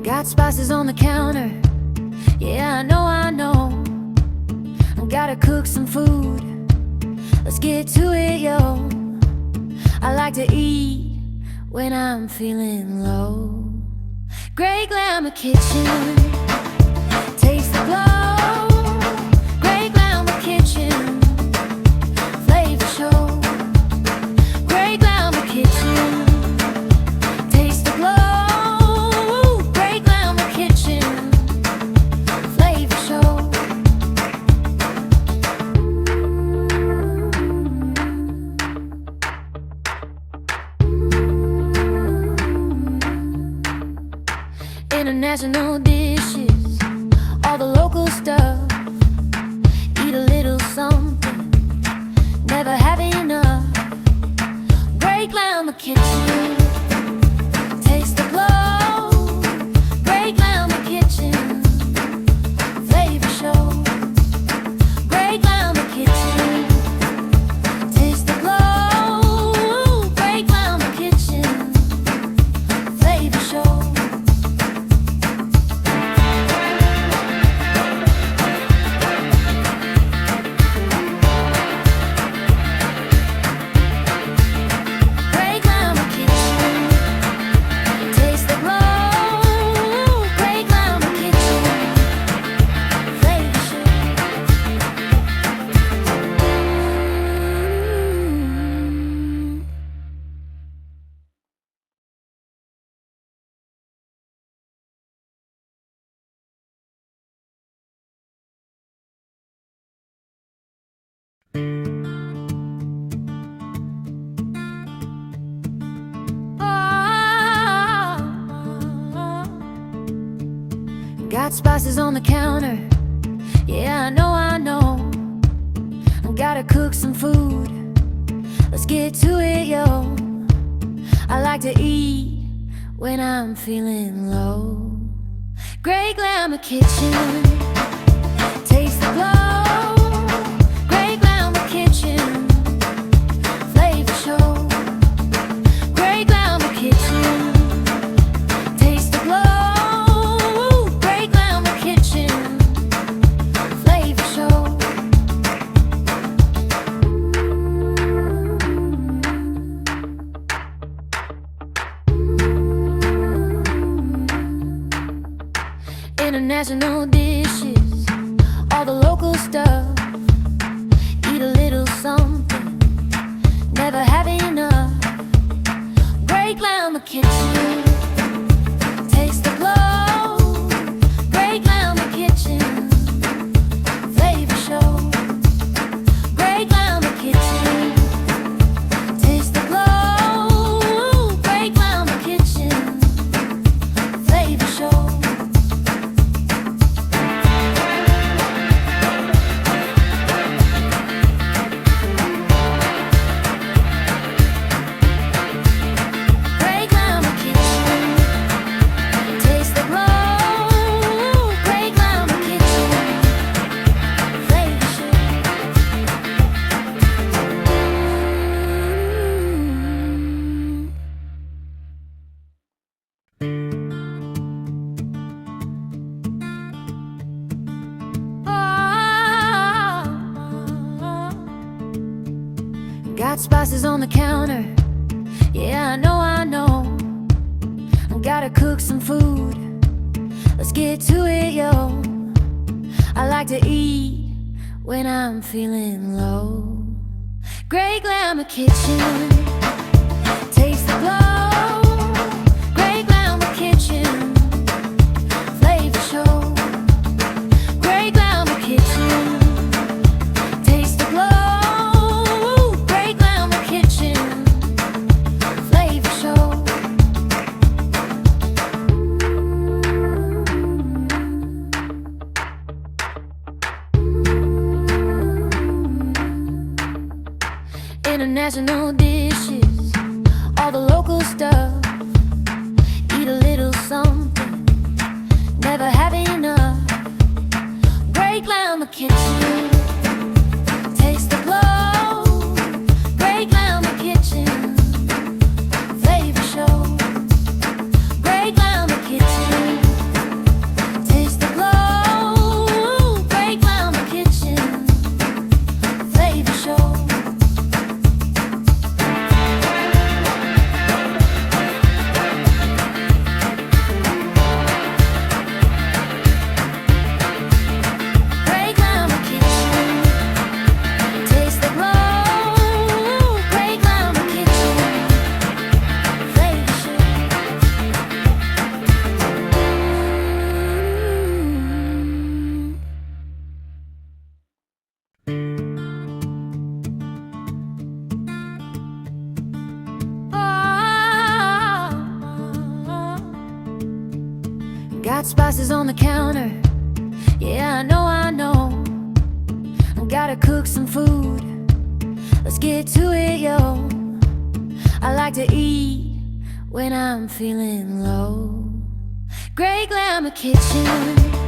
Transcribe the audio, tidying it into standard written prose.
Got spices on the counter. Yeah, I know. I gotta cook some food. Let's get to it, yo. I like to eat when I'm feeling low. Great Glamour Kitchen. Taste the glow. Great Glamour Kitchen. Flavor show. Great Glamour Kitchen. Taste the glow. Great Glamour Kitchen. Flavor show. International dishes, all the local stuff. Eat a little something, never have enough. Great Glamour Kitchen. Taste the glow. Great Glamour Kitchen. Flavor show. Great Glamour Kitchen. Taste the glow. Great Glamour Kitchen. Flavor show. Got spices on the counter. Yeah, I know. I gotta cook some food. Let's get to it, yo. I like to eat when I'm feeling low. Great Glamour Kitchen. Taste the glow. Great Glamour Kitchen. Flavor show. Great Glamour Kitchen. Taste the glow. International dishes, all the local stuff. Eat a little something, never have enough. Great Glamour Kitchen. Taste the glow. Great Glamour Kitchen. Flavor show. Great Glamour Kitchen. Taste the glow. Great Glamour Kitchen. Flavor show. Got spices on the counter. Yeah, I know. I gotta cook some food. Let's get to it, yo. I like to eat when I'm feeling low. Great Glamour Kitchen. Taste the glow. Great Glamour Kitchen. Flavor show. Great Glamour Kitchen. Taste the glow. International dishes, all the local stuff. Eat a little something, never have enough. Great Glamour Kitchen. Taste the glow. Great Glamour Kitchen. Flavor show. Great Glamour Kitchen. Got spices on the counter. Yeah, I know, I know. I gotta cook some food. Let's get to it, yo. I like to eat when I'm feeling low. Great Glamour Kitchen.